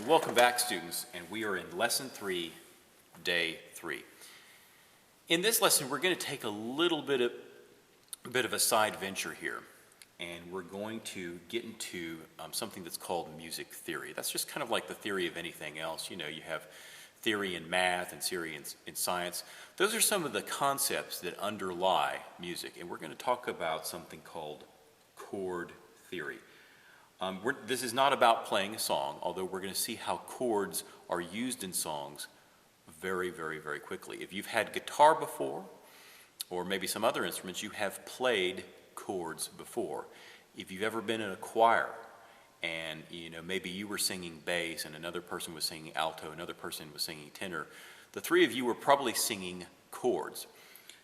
Welcome back, students, and we are in Lesson 3, Day 3. In this lesson, we're going to take a little bit of a side venture here, and we're going to get into something that's called music theory. That's just kind of like the theory of anything else. You know, you have theory in math and theory in science. Those are some of the concepts that underlie music, and we're going to talk about something called chord theory. This is not about playing a song, although we're going to see how chords are used in songs very, very, very quickly. If you've had guitar before, or maybe some other instruments, you have played chords before. If you've ever been in a choir, and maybe you were singing bass, and another person was singing alto, another person was singing tenor, the three of you were probably singing chords.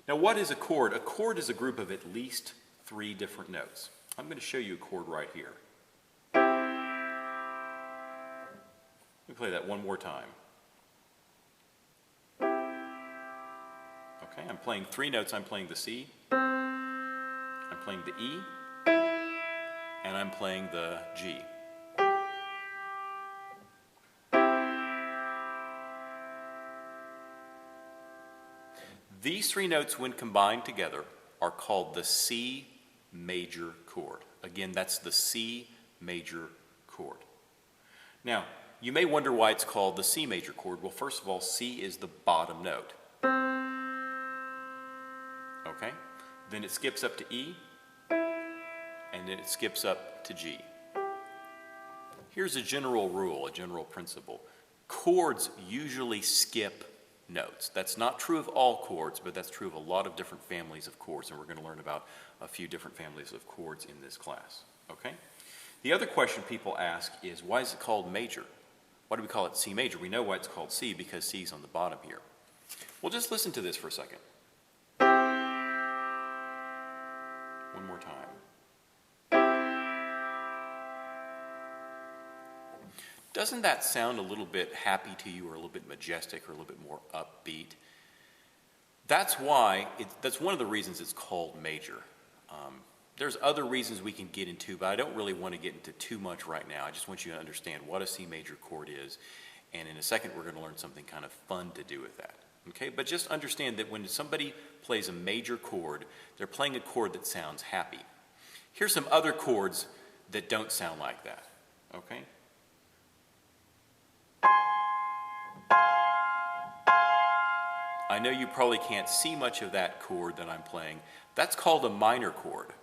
Now, what is a chord? A chord is a group of at least 3 different notes. I'm going to show you a chord right here. Let me play that one more time. Okay, I'm playing 3 notes. I'm playing the C, I'm playing the E, and I'm playing the G. These 3 notes, when combined together, are called the C major chord. Again, that's the C major chord. Now, you may wonder why it's called the C major chord. Well, first of all, C is the bottom note. Okay? Then it skips up to E, and then it skips up to G. Here's a general rule, a general principle. Chords usually skip notes. That's not true of all chords, but that's true of a lot of different families of chords, and we're going to learn about a few different families of chords in this class. Okay? The other question people ask is, why is it called major? Why do we call it C major? We know why it's called C, because C is on the bottom here. Well, just listen to this for a second. One more time. Doesn't that sound a little bit happy to you, or a little bit majestic, or a little bit more upbeat? That's one of the reasons it's called major. There's other reasons we can get into, but I don't really want to get into too much right now. I just want you to understand what a C major chord is, and in a second we're going to learn something kind of fun to do with that. Okay? But just understand that when somebody plays a major chord, they're playing a chord that sounds happy. Here's some other chords that don't sound like that. Okay? I know you probably can't see much of that chord that I'm playing. That's called a minor chord.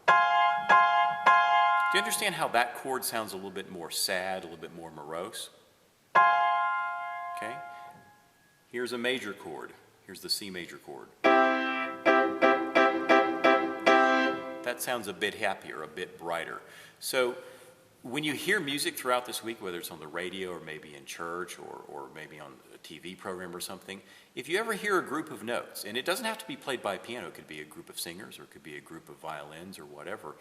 Do you understand how that chord sounds a little bit more sad, a little bit more morose? Okay? Here's a major chord. Here's the C major chord. That sounds a bit happier, a bit brighter. So when you hear music throughout this week, whether it's on the radio or maybe in church or maybe on a TV program or something, if you ever hear a group of notes, and it doesn't have to be played by a piano, it could be a group of singers or it could be a group of violins or whatever,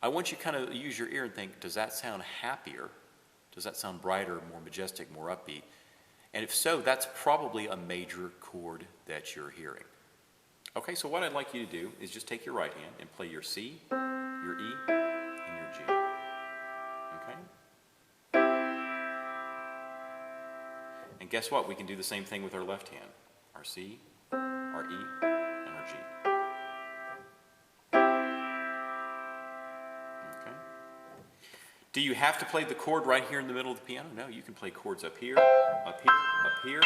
I want you to kind of use your ear and think, does that sound happier? Does that sound brighter, more majestic, more upbeat? And if so, that's probably a major chord that you're hearing. Okay, so what I'd like you to do is just take your right hand and play your C, your E, and your G. Okay? And guess what? We can do the same thing with our left hand. Our C, our E, and our G. Okay? Do you have to play the chord right here in the middle of the piano? No, you can play chords up here, up here, up here,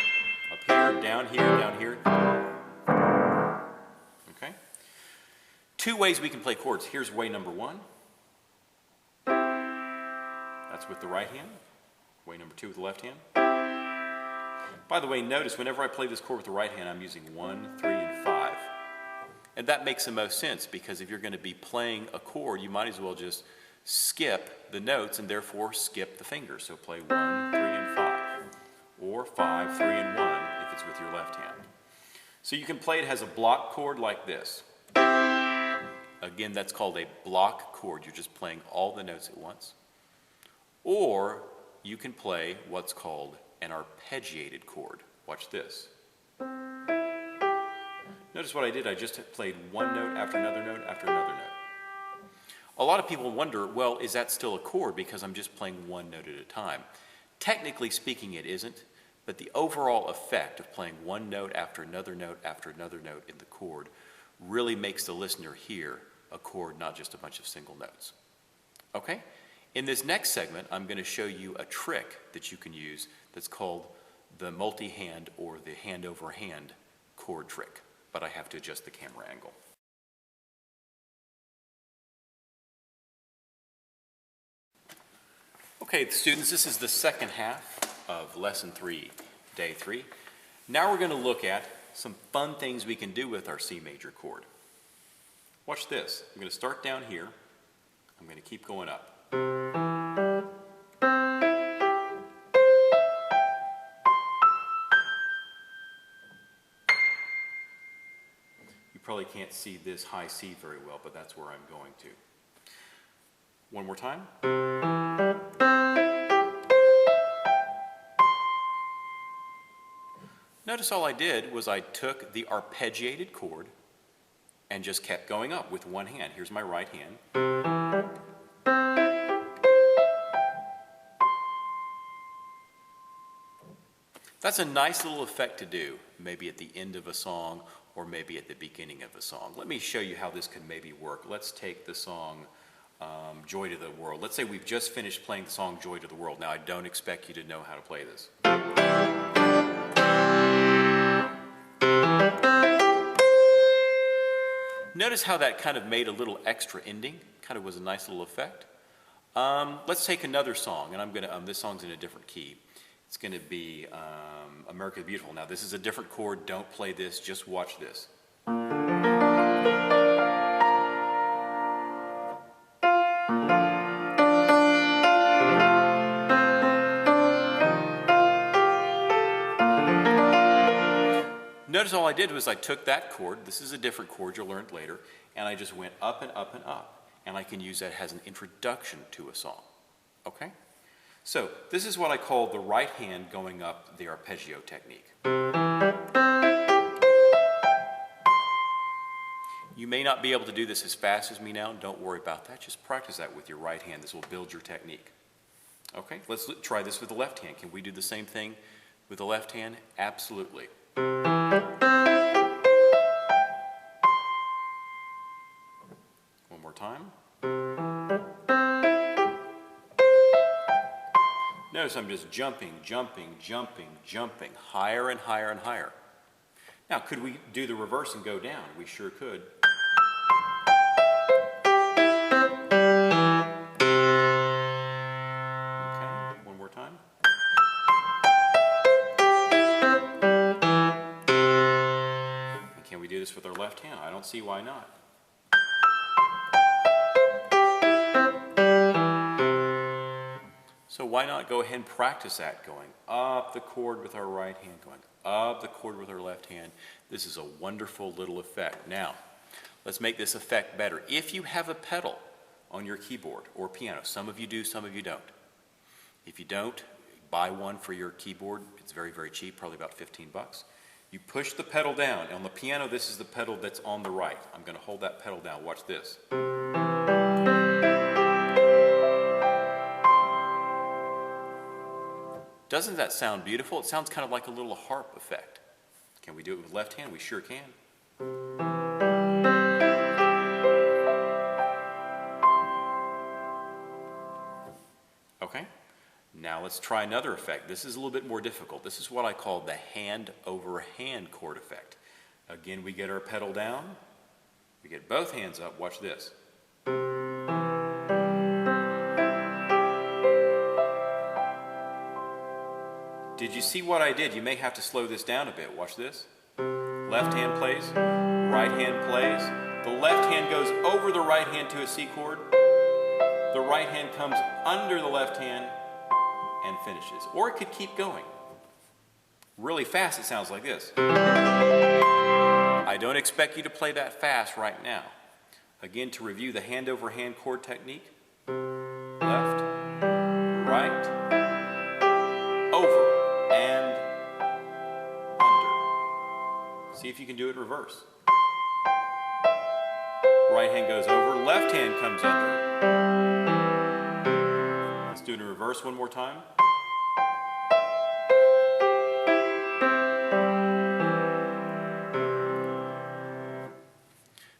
up here, down here, down here. Okay? 2 ways we can play chords. Here's way number 1. That's with the right hand. Way number 2 with the left hand. By the way, notice whenever I play this chord with the right hand, I'm using 1, 3, and 5. And that makes the most sense, because if you're going to be playing a chord, you might as well just skip the notes and therefore skip the fingers. So play 1, 3, and 5. Or 5, 3, and 1 if it's with your left hand. So you can play it as a block chord like this. Again, that's called a block chord. You're just playing all the notes at once. Or you can play what's called an arpeggiated chord. Watch this. Notice what I did. I just played one note after another note after another note. A lot of people wonder, well, is that still a chord because I'm just playing one note at a time? Technically speaking, it isn't, but the overall effect of playing one note after another note after another note in the chord really makes the listener hear a chord, not just a bunch of single notes. Okay? In this next segment, I'm going to show you a trick that you can use that's called the multi-hand or the hand-over-hand chord trick, but I have to adjust the camera angle. Okay, students, this is the second half of Lesson 3, Day 3. Now we're going to look at some fun things we can do with our C major chord. Watch this. I'm going to start down here. I'm going to keep going up. You probably can't see this high C very well, but that's where I'm going to. One more time. Notice all I did was I took the arpeggiated chord and just kept going up with one hand. Here's my right hand. That's a nice little effect to do, maybe at the end of a song or maybe at the beginning of a song. Let me show you how this could maybe work. Let's take the song Joy to the World. Let's say we've just finished playing the song Joy to the World. Now I don't expect you to know how to play this. Notice how that kind of made a little extra ending, kind of was a nice little effect. Let's take another song, and I'm going to, this song's in a different key. It's going to be America the Beautiful. Now this is a different chord, don't play this, just watch this. Notice all I did was I took that chord, this is a different chord you'll learn later, and I just went up and up and up. And I can use that as an introduction to a song. Okay? So this is what I call the right hand going up the arpeggio technique. You may not be able to do this as fast as me now, don't worry about that. Just practice that with your right hand. This will build your technique. Okay, let's try this with the left hand. Can we do the same thing with the left hand? Absolutely. One more time. Notice I'm just jumping, jumping, jumping, jumping, higher and higher and higher. Now, could we do the reverse and go down? We sure could. Okay, one more time. And can we do this with our left hand? I don't see why not. So why not go ahead and practice that, going up the chord with our right hand, going up the chord with our left hand. This is a wonderful little effect. Now, let's make this effect better. If you have a pedal on your keyboard or piano, some of you do, some of you don't. If you don't, buy one for your keyboard. It's very, very cheap, probably about 15 bucks. You push the pedal down. On the piano, this is the pedal that's on the right. I'm going to hold that pedal down. Watch this. Doesn't that sound beautiful? It sounds kind of like a little harp effect. Can we do it with left hand? We sure can. Okay, now let's try another effect. This is a little bit more difficult. This is what I call the hand over hand chord effect. Again, we get our pedal down. We get both hands up. Watch this. Did you see what I did? You may have to slow this down a bit. Watch this. Left hand plays, right hand plays. The left hand goes over the right hand to a C chord. The right hand comes under the left hand and finishes. Or it could keep going. Really fast, it sounds like this. I don't expect you to play that fast right now. Again, to review the hand over hand chord technique. Left, right, over. And under. See if you can do it reverse. Right hand goes over, left hand comes under. Let's do it in reverse one more time.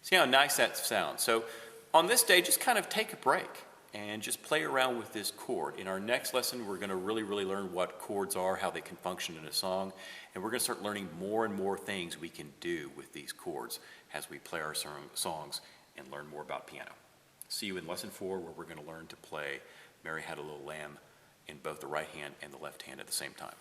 See how nice that sounds. So on this day, just kind of take a break and just play around with this chord. In our next lesson, we're going to really learn what chords are, how they can function in a song, and we're going to start learning more and more things we can do with these chords as we play our songs and learn more about piano. See you in lesson 4, where we're going to learn to play Mary Had a Little Lamb in both the right hand and the left hand at the same time.